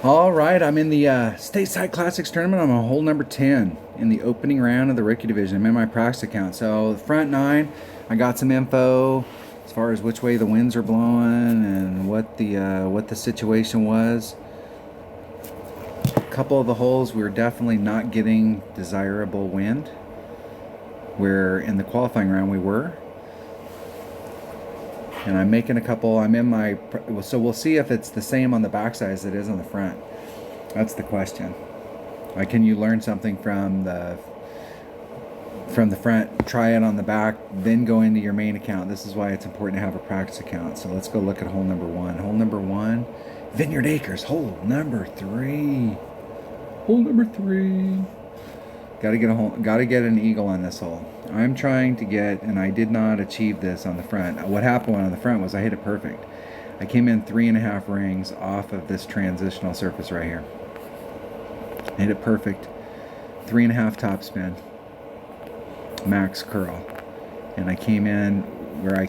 All right, I'm in the Stateside Classics tournament. I'm on hole number 10 in the opening round of the rookie division. I'm in my practice account. So the front nine, I got some info as far as which way the winds are blowing and what the situation was. A couple of the holes we were definitely not getting desirable wind. Where in the qualifying round we were. And I'm making a couple. I'm in my, so we'll see if it's the same on the backside as it is on the front. That's the question. Can you learn something from the front, try it on the back, then go into your main account? This is why it's important to have a practice account. So let's go look at hole number one. Hole number one, Vineyard Acres, hole number three. Hole number three. Got to get an eagle on this hole. I'm trying to get, and I did not achieve this on the front. What happened on the front was I hit it perfect. I came in 3.5 rings off of this transitional surface right here. Hit it perfect. 3.5 topspin. Max curl. And I came in where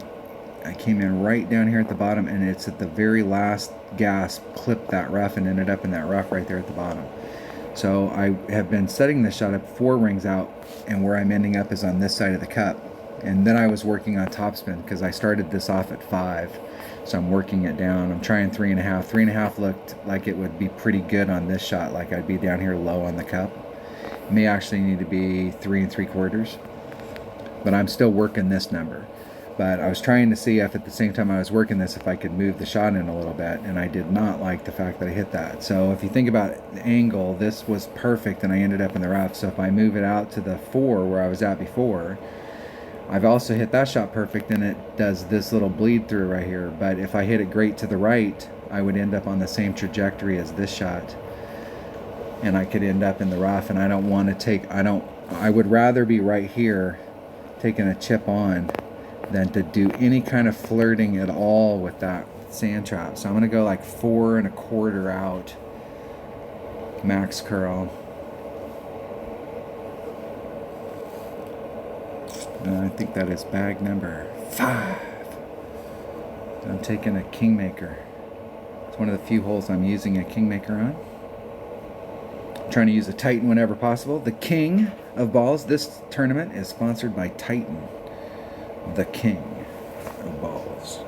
I came in right down here at the bottom, and it's at the very last gasp, clipped that rough and ended up in that rough right there at the bottom. So I have been setting this shot up 4 rings out, and where I'm ending up is on this side of the cup. And then I was working on topspin because I started this off at 5. So I'm working it down. I'm trying 3.5. 3.5 looked like it would be pretty good on this shot, like I'd be down here low on the cup. It may actually need to be 3 3/4. But I'm still working this number. But I was trying to see if at the same time I was working this, if I could move the shot in a little bit, and I did not like the fact that I hit that. So if you think about the angle, this was perfect and I ended up in the rough. So if I move it out to the 4 where I was at before, I've also hit that shot perfect, and it does this little bleed through right here. But if I hit it great to the right, I would end up on the same trajectory as this shot, and I could end up in the rough. And I don't want to take, I would rather be right here taking a chip on than to do any kind of flirting at all with that sand trap. So I'm going to go like 4 1/4 out, max curl. I think that is bag number 5. I'm taking a Kingmaker. It's one of the few holes I'm using a Kingmaker on. I'm trying to use a Titan whenever possible. The king of balls. This tournament is sponsored by Titan. The king of balls.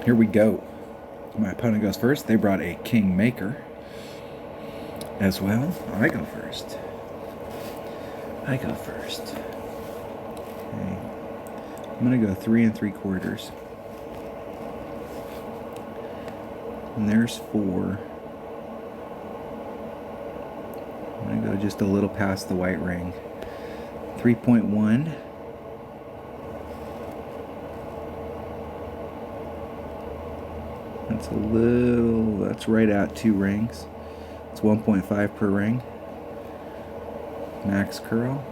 Here we go. My opponent goes first. They brought a king maker as well. I go first. Okay. I'm going to go 3 3/4. And there's 4. I'm going to go just a little past the white ring. 3.1. That's right at 2 rings. It's 1.5 per ring. Max curl.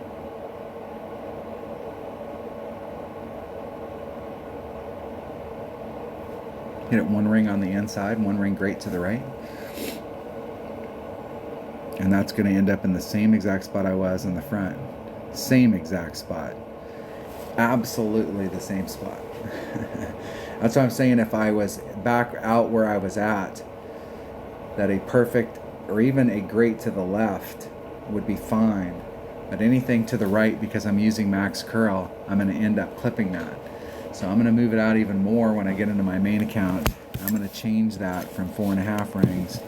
Hit it 1 ring on the inside, 1 ring great to the right. And that's going to end up in the same exact spot I was in the front. Same exact spot. Absolutely the same spot. That's what I'm saying. If I was back out where I was at, that a perfect or even a great to the left would be fine. But anything to the right, because I'm using max curl, I'm going to end up clipping that. So I'm going to move it out even more when I get into my main account. I'm going to change that from 4 1/2 rings.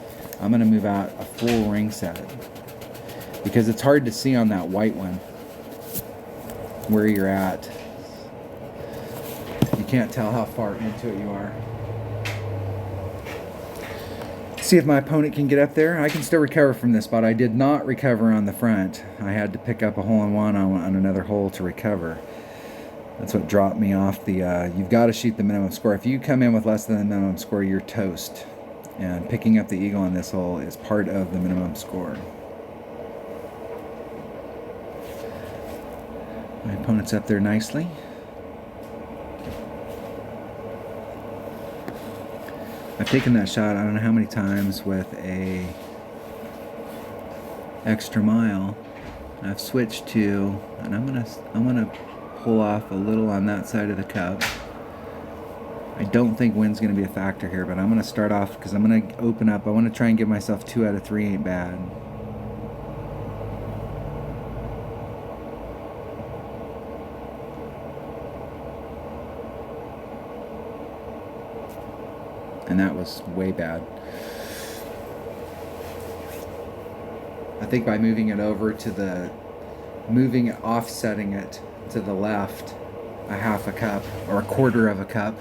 I'm going to move out a full ring set, because it's hard to see on that white one where you're at. You can't tell how far into it you are. See if my opponent can get up there. I can still recover from this spot. I did not recover on the front. I had to pick up a hole-in-one on another hole to recover. That's what dropped me off the, you've got to shoot the minimum score. If you come in with less than the minimum score, you're toast. And picking up the eagle on this hole is part of the minimum score. My opponent's up there nicely. I've taken that shot I don't know how many times with a extra mile I've switched to, and I'm gonna pull off a little on that side of the cup. I don't think wind's gonna be a factor here, but I'm gonna start off because I'm gonna open up. I want to try and give myself 2 out of 3 ain't bad. And that was way bad. I think by moving it over to the, offsetting it to the left, a half a cup or a quarter of a cup,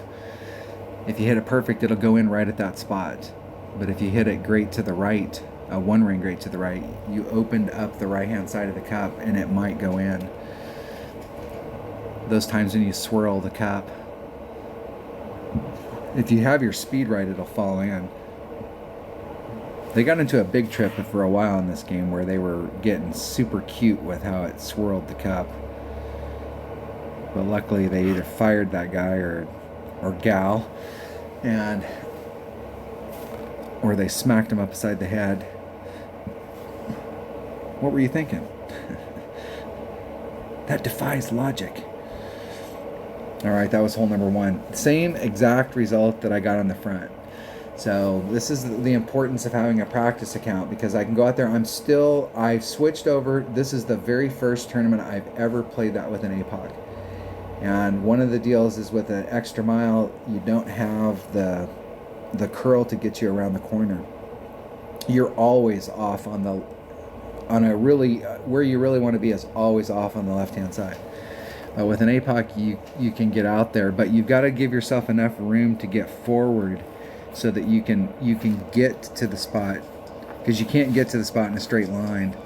if you hit it perfect, it'll go in right at that spot. But if you hit it great to the right, a 1 ring great to the right, you opened up the right hand side of the cup and it might go in. Those times when you swirl the cup, if you have your speed right, it'll fall in. They got into a big trip for a while in this game where they were getting super cute with how it swirled the cup. But luckily they either fired that guy or gal, or they smacked him upside the head. What were you thinking? That defies logic. All right, that was hole number 1. Same exact result that I got on the front. So this is the importance of having a practice account, because I can go out there. I've switched over. This is the very first tournament I've ever played that with an APOC. And one of the deals is with an extra mile, you don't have the curl to get you around the corner. You're always off on where you really want to be is always off on the left-hand side. With an APOC, you can get out there, but you've got to give yourself enough room to get forward so that you can get to the spot, because you can't get to the spot in a straight line.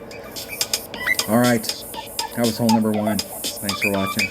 All right, that was hole number 1. Thanks for watching.